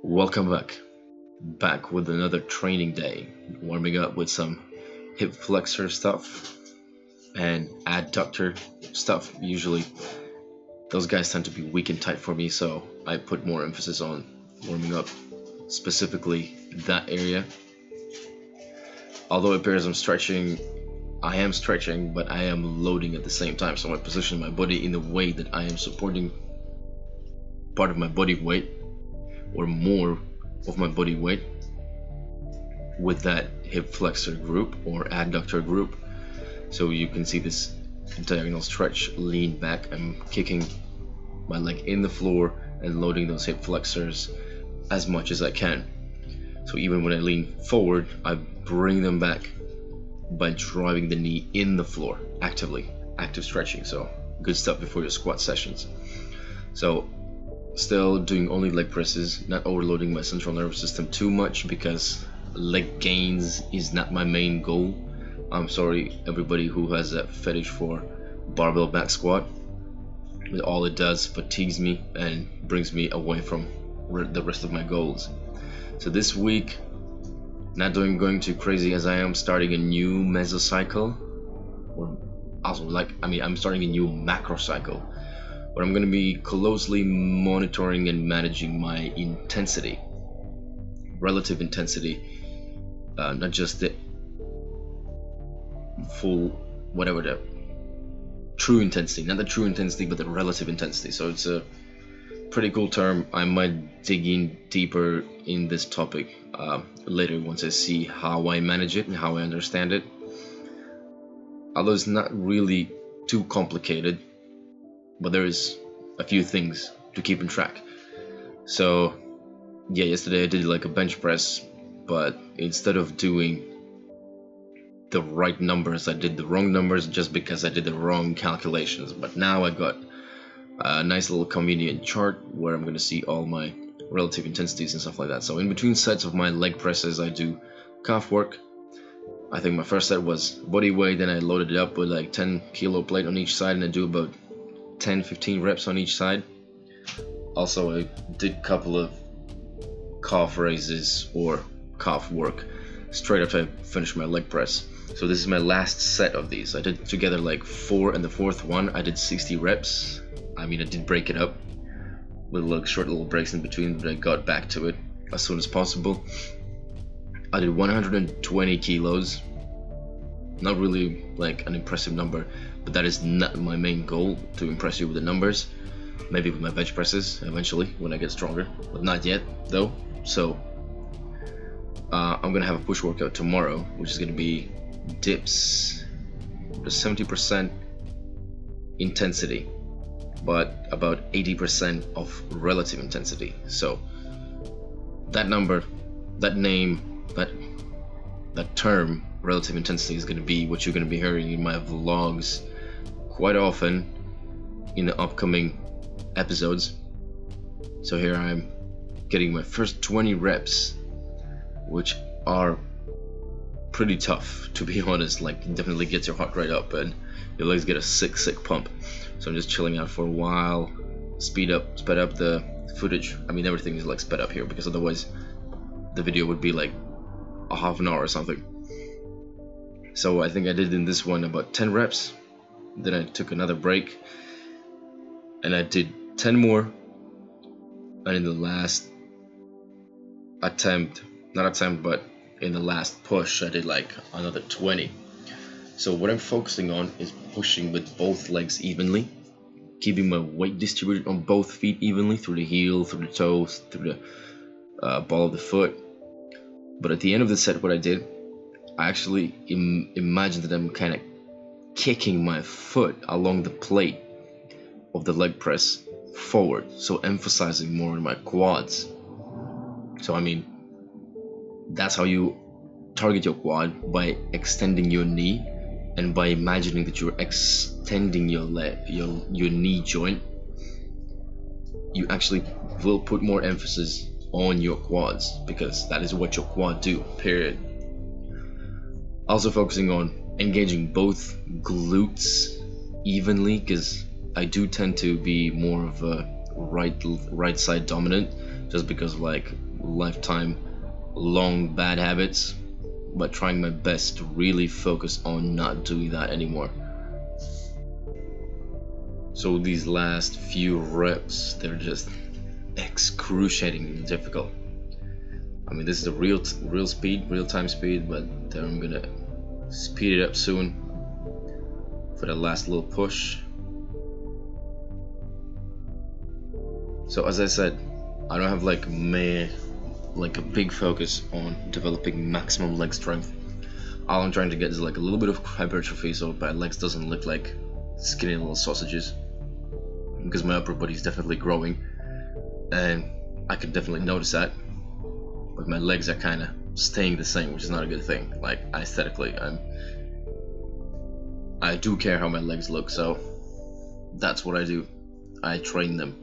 Welcome back with another training day, warming up with some hip flexor stuff and adductor stuff. Usually those guys tend to be weak and tight for me, so I put more emphasis on warming up specifically that area. Although it appears I am stretching, but I am loading at the same time, so I position my body in the way that I am supporting part of my body weight or more of my body weight with that hip flexor group or adductor group. So you can see this diagonal stretch, lean back. I'm kicking my leg in the floor and loading those hip flexors as much as I can. So even when I lean forward, I bring them back by driving the knee in the floor active stretching. So good stuff before your squat sessions. So still doing only leg presses, not overloading my central nervous system too much because leg gains is not my main goal. I'm sorry everybody who has a fetish for barbell back squat. All it does fatigues me and brings me away from the rest of my goals. So this week, not going too crazy as I am starting a new mesocycle, or also I'm starting a new macro cycle. But I'm going to be closely monitoring and managing my intensity, relative intensity, not just the full, whatever the true intensity, not the true intensity, but the relative intensity. So it's a pretty cool term. I might dig in deeper in this topic later once I see how I manage it and how I understand it. Although it's not really too complicated, but there is a few things to keep in track. So yeah, yesterday I did like a bench press, but instead of doing the right numbers, I did the wrong numbers just because I did the wrong calculations. But now I got a nice little convenient chart where I'm going to see all my relative intensities and stuff like that. So in between sets of my leg presses, I do calf work. I think my first set was body weight, then I loaded it up with like 10 kilo plate on each side, and I do about 10-15 reps on each side. Also, I did a couple of calf raises or calf work straight after I finished my leg press. So this is my last set of these. I did together like 4, and the fourth one I did 60 reps. I did break it up with like short little breaks in between, but I got back to it as soon as possible. I did 120 kilos. Not really like an impressive number, but that is not my main goal, to impress you with the numbers. Maybe with my bench presses eventually when I get stronger, but not yet though. So I'm gonna have a push workout tomorrow, which is gonna be dips to 70% intensity, but about 80% of relative intensity. So that number, that name, that term, relative intensity, is going to be what you're going to be hearing in my vlogs quite often in the upcoming episodes. So here I'm getting my first 20 reps, which are pretty tough, to be honest. Like, it definitely gets your heart rate up and your legs get a sick pump. So I'm just chilling out for a while, sped up the footage. Everything is like sped up here because otherwise the video would be like a half an hour or something. So I think I did in this one about 10 reps, then I took another break and I did 10 more, and in the last but in the last push I did like another 20. So what I'm focusing on is pushing with both legs evenly, keeping my weight distributed on both feet evenly through the heel, through the toes, through the ball of the foot. But at the end of the set, what I did, I actually imagined that I'm kind of kicking my foot along the plate of the leg press forward, so emphasizing more on my quads. So that's how you target your quad, by extending your knee and by imagining that you're extending your knee joint. You actually will put more emphasis on your quads because that is what your quad do, period. Also focusing on engaging both glutes evenly, because I do tend to be more of a right side dominant, just because like lifetime long bad habits, but trying my best to really focus on not doing that anymore. So these last few reps, they're just excruciatingly difficult. I mean, this is the real speed, real time speed, but then I'm gonna speed it up soon for the last little push. So as I said, I don't have like a big focus on developing maximum leg strength. All I'm trying to get is like a little bit of hypertrophy, so my legs doesn't look like skinny little sausages, because my upper body is definitely growing, and I can definitely notice that. But my legs are kind of staying the same, which is not a good thing. Like aesthetically, I do care how my legs look, so that's what I do. I train them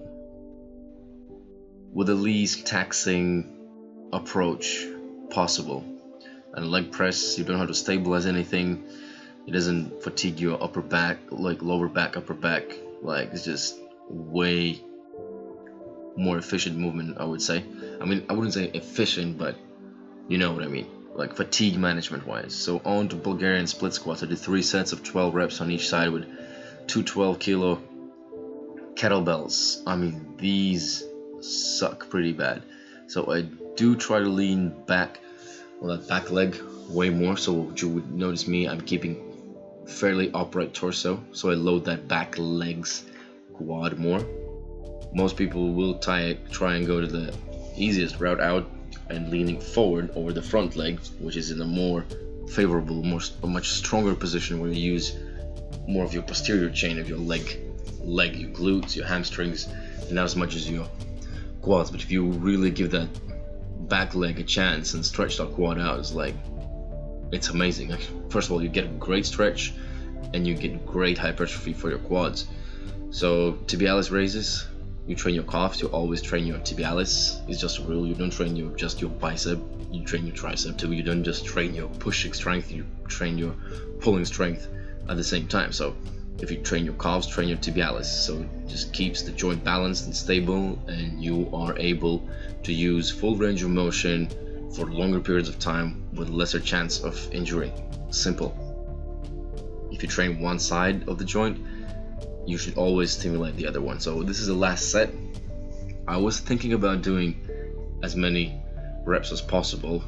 with the least taxing approach possible. And leg press, you don't have to stabilize anything. It doesn't fatigue your upper back, like lower back, upper back. Like, it's just way more efficient movement, I would say. I mean, I wouldn't say efficient, but you know what I mean, like fatigue management wise. So on to Bulgarian split squats. I did 3 sets of 12 reps on each side with 2 12-kilo kettlebells. I mean, these suck pretty bad. So I do try to lean back on that back leg way more. So you would notice me, I'm keeping fairly upright torso, so I load that back leg's quad more. Most people will try and go to the easiest route out and leaning forward over the front leg, which is in a more favorable, a much stronger position where you use more of your posterior chain of your leg, your glutes, your hamstrings, and not as much as your quads. But if you really give that back leg a chance and stretch that quad out, it's amazing. Like, first of all, you get a great stretch and you get great hypertrophy for your quads. So tibialis raises, you train your calves, you always train your tibialis. It's just a rule. You don't train just your bicep, you train your tricep too. You don't just train your pushing strength, you train your pulling strength at the same time. So if you train your calves, train your tibialis. So it just keeps the joint balanced and stable, and you are able to use full range of motion for longer periods of time with lesser chance of injury. Simple. If you train one side of the joint, you should always stimulate the other one. So this is the last set. I was thinking about doing as many reps as possible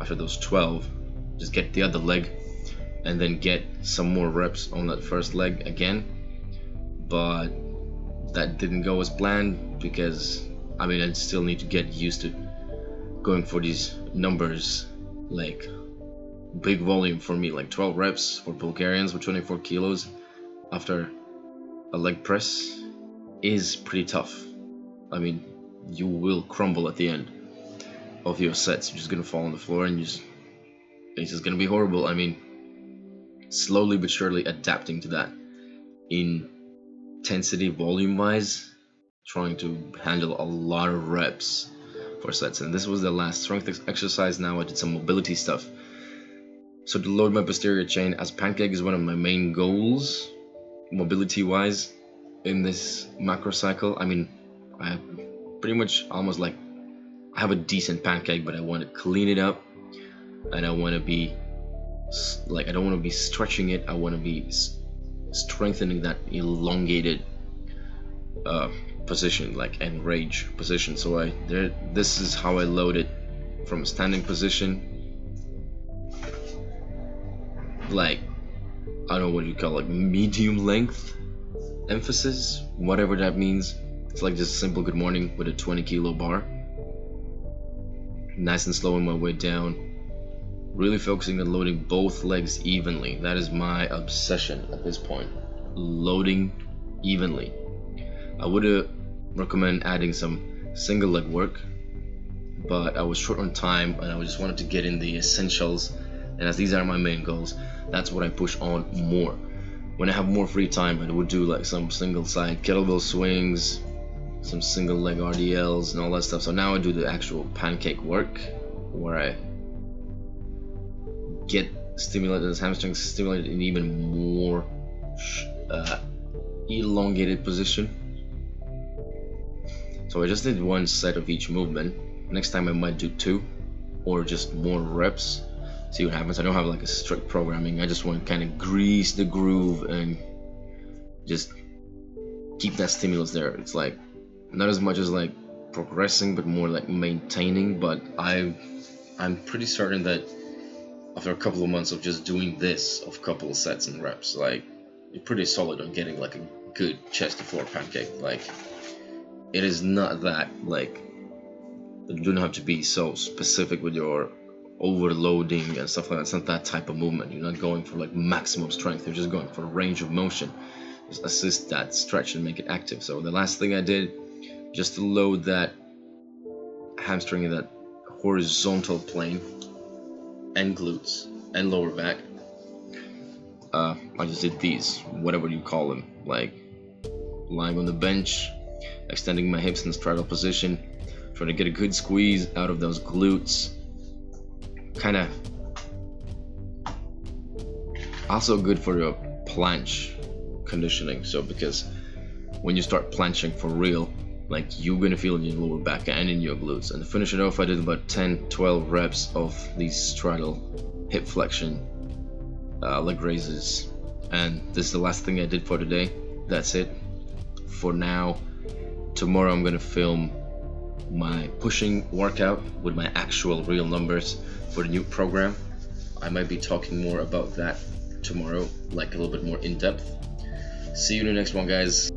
after those 12, just get the other leg and then get some more reps on that first leg again, but that didn't go as planned, because I mean, I still need to get used to going for these numbers, like big volume for me, like 12 reps for Bulgarians with 24 kilos after a leg press is pretty tough. I mean, you will crumble at the end of your sets. You're just gonna fall on the floor and it's just gonna be horrible. I mean, slowly but surely adapting to that intensity volume wise, trying to handle a lot of reps for sets. And this was the last strength exercise. Now I did some mobility stuff. So to load my posterior chain as pancake is one of my main goals mobility wise in this macro cycle. I mean, I pretty much almost like I have a decent pancake, but I want to clean it up, and I want to be like, I don't want to be stretching it, I want to be strengthening that elongated position, like end range position. So this is how I load it from a standing position, like, I don't know what you call it, like medium length emphasis, whatever that means. It's like just a simple good morning with a 20-kilo bar, nice and slow on my way down, really focusing on loading both legs evenly. That is my obsession at this point, loading evenly. I would recommend adding some single leg work, but I was short on time and I just wanted to get in the essentials, and as these are my main goals, that's what I push on more. When I have more free time, I would do like some single side kettlebell swings, some single leg RDLs and all that stuff. So now I do the actual pancake work, where I get stimulated, as hamstrings stimulated in even more elongated position. So I just did one set of each movement, Next time I might do 2 or just more reps, see what happens. I don't have like a strict programming. I just want to kind of grease the groove and just keep that stimulus there. It's like not as much as like progressing, but more like maintaining. But I'm pretty certain that after a couple of months of just doing this, of couple of sets and reps, like you're pretty solid on getting like a good chest to floor pancake. Like it is not that like, you don't have to be so specific with your overloading and stuff like that. It's not that type of movement. You're not going for like maximum strength. You're just going for range of motion. Just assist that stretch and make it active. So the last thing I did, just to load that hamstring in that horizontal plane and glutes and lower back, I just did these, whatever you call them, like lying on the bench, extending my hips in straddle position, trying to get a good squeeze out of those glutes. Kind of also good for your planche conditioning. So because when you start planching for real, like you're gonna feel it in your lower back and in your glutes. And to finish it off, I did about 10-12 reps of these straddle hip flexion leg raises, and this is the last thing I did for today. That's it for now. Tomorrow I'm gonna film my pushing workout with my actual real numbers for the new program. I might be talking more about that tomorrow, like a little bit more in depth. See you in the next one, guys.